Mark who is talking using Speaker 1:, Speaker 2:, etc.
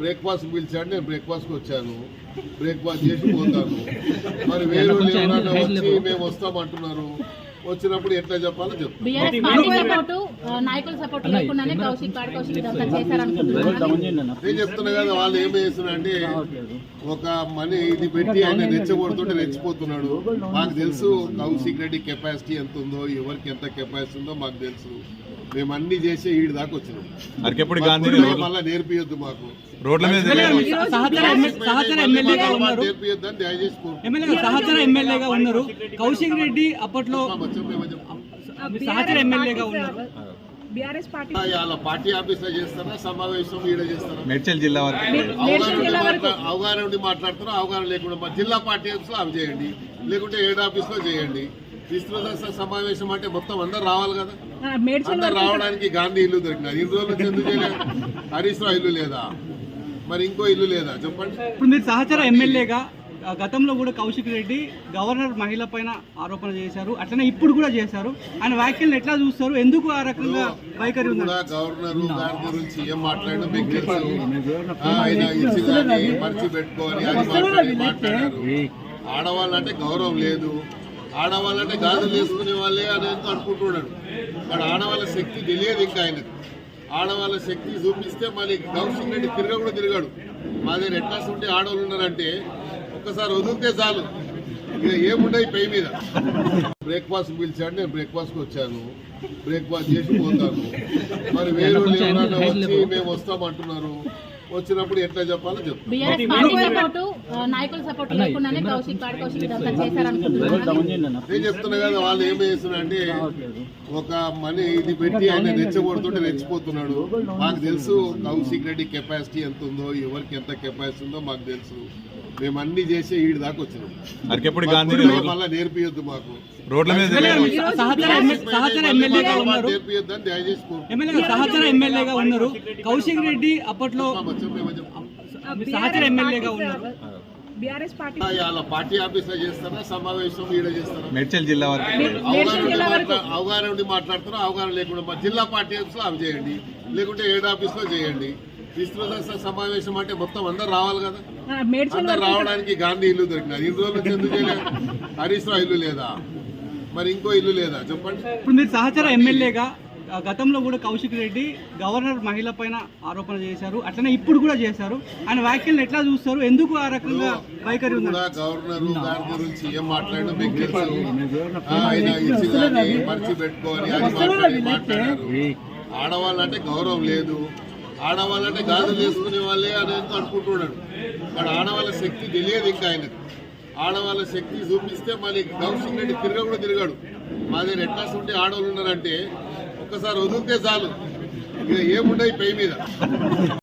Speaker 1: Breakfast పిలిచాడు, నేను బ్రేక్ఫాస్ట్కి వచ్చాను, బ్రేక్ఫాస్ట్ చేసి పోతాను. మరి వేరే ఎవరైనా వచ్చి మేము వస్తామంటున్నారు, వచ్చినప్పుడు ఎట్లా చెప్పాలో చెప్తాను. నేను చెప్తున్నా కదా, వాళ్ళు ఏం చేస్తున్నారంటే ఒక మనీ ఇది పెట్టి ఆయన రెచ్చగొడుతుంటే రెచ్చిపోతున్నాడు. మాకు తెలుసు కౌశిక్ రెడ్డి కెపాసిటీ ఎంత ఉందో, ఎవరికి ఎంత కెపాసిటీ ఉందో మాకు తెలుసు. మేము అన్ని చేసే ఈడి దాకా వచ్చినాం. మళ్ళీ నేర్పియొద్దు మాకు, నేర్పియొద్దని దయచేసి
Speaker 2: సహచర ఎమ్మెల్యేగా ఉన్నారు కౌశిక్ రెడ్డి, అప్పట్లో సహచర ఎమ్మెల్యేగా ఉన్నారు.
Speaker 1: పార్టీ ఆఫీస్ లో చేస్తారా, సమావేశం ఈడ చేస్తారా?
Speaker 3: మేడ్చల్ జిల్లా
Speaker 1: అవగాహన ఉండి మాట్లాడుతారా, అవగాహన లేకుండా జిల్లా పార్టీ ఆఫీస్ లో అవి చేయండి, లేకుంటే ఏడ్ ఆఫీస్ లో చేయండి. విస్తృత సమావేశం అంటే మొత్తం అందరు రావాలి కదా. అందరు రావడానికి గాంధీ ఇల్లు దొరికినది. ఇన్ని రోజులు ఎందుకు చేయలేదు? హరీష్ రావు ఇల్లు లేదా, మరి ఇంకో ఇల్లు లేదా చెప్పండి.
Speaker 2: ఇప్పుడు మీరు సహచర ఎమ్మెల్యేగా గతంలో కూడా కౌశిక్ రెడ్డి గవర్నర్ మహిళ పైన ఆరోపణ చేశారు, అట్లనే ఇప్పుడు కూడా చేశారు. ఆయన వ్యాఖ్యలను ఎట్లా చూస్తారు, ఎందుకు ఆ రకంగా వైఖరి ఉంది?
Speaker 1: గవర్నర్ దాని గురించి ఏం మాట్లాడడం మీకు తెలుసు. ఆయన ఇచ్చిందని మర్చి పెట్టుకోవాలి అది మాట్లాడారు. ఆడవాళ్ళంటే గౌరవం లేదు, ఆడవాళ్ళంటే గాజులు వేసుకునే వాళ్ళే అని అనుకుంటున్నాడు. వాడు ఆడవాళ్ళ శక్తి తెలియదు ఇంకా ఆయనకు. ఆడవాళ్ళ శక్తి చూపిస్తే మరి కౌశిక్ రెడ్డి కూడా తిరిగాడు. మా దగ్గర ఎట్లా ఉంటే ఆడవాళ్ళు ఉన్నారంటే ఒక్కసారి వదిలితే చాలు, ఇక ఏముండవు పై మీద. బ్రేక్ఫాస్ట్ పిలిచాడు, నేను బ్రేక్ఫాస్ట్కి వచ్చాను, బ్రేక్ఫాస్ట్ చేసి పోతాను. మరి వేరే ఎవరైనా వచ్చి మేము వస్తామంటున్నారు, వచ్చినప్పుడు ఎట్లా చెప్పాలో చెప్తాను. నేను చెప్తున్నా కదా, వాళ్ళు ఏం చేస్తున్నారంటే ఒక మనీ ఇది పెట్టి ఆయన రెచ్చగొడుతుంటే రెచ్చిపోతున్నాడు. మాకు తెలుసు కౌశిక్ రెడ్డి కెపాసిటీ ఎంత ఉందో, ఎవరికి ఎంత కెపాసిటీ ఉందో మాకు తెలుసు. మేము అన్ని చేసే ఈడి దాకా వచ్చినాం. మళ్ళీ నేర్పియొద్దు మాకు, నేర్పియొద్దని దయచేసి
Speaker 2: సహచర ఎమ్మెల్యేగా ఉన్నారు కౌశిక్ రెడ్డి, అప్పట్లో సహచర ఎమ్మెల్యేగా ఉన్నారు.
Speaker 1: పార్టీ ఆఫీస్ లో చేస్తారా, సమావేశం ఈడ చేస్తారా?
Speaker 3: మేడ్చల్ జిల్లా
Speaker 1: అవగాహన ఉండి మాట్లాడుతారా, అవగాహన లేకుండా జిల్లా పార్టీ ఆఫీస్ లో అవి చేయండి, లేకుంటే ఏడ్ ఆఫీస్ లో చేయండి. విస్తృత సమావేశం అంటే మొత్తం అందరు రావాలి కదా. అందరు రావడానికి గాంధీ ఇల్లు దొరికినది. ఇన్ని రోజులు ఎందుకు చేయలేదు? హరీష్ రావు ఇల్లు లేదా, మరి ఇంకో ఇల్లు లేదా చెప్పండి.
Speaker 2: ఇప్పుడు మీరు సహచర ఎమ్మెల్యేగా గతంలో కూడా కౌశిక్ రెడ్డి గవర్నర్ మహిళ పైన ఆరోపణ చేశారు, అట్లనే ఇప్పుడు కూడా చేశారు. ఆయన వ్యాఖ్యలను ఎట్లా చూస్తారు, ఎందుకు ఆ రకంగా వైఖరి ఉంది?
Speaker 1: గవర్నర్ దాని గురించి ఏం మాట్లాడడం మీకు తెలుసు. ఆయన ఇచ్చిందని మర్చి పెట్టుకోవాలి అది మాట్లాడారు. ఆడవాళ్ళంటే గౌరవం లేదు, ఆడవాళ్ళంటే గాజులు వేసుకునే వాళ్ళే అని అనుకుంటున్నాడు. వాడు ఆడవాళ్ళ శక్తి తెలియదు ఇంకా ఆయనకు. ఆడవాళ్ళ శక్తి చూపిస్తే మళ్ళీ కౌశిక్ రెడ్డి కూడా తిరిగాడు. మా దగ్గర ఎట్లా ఉంటే ఆడవాళ్ళు ఉన్నారంటే ఒక్కసారి వదిలితే చాలు, ఇక ఏముండవు పై మీద.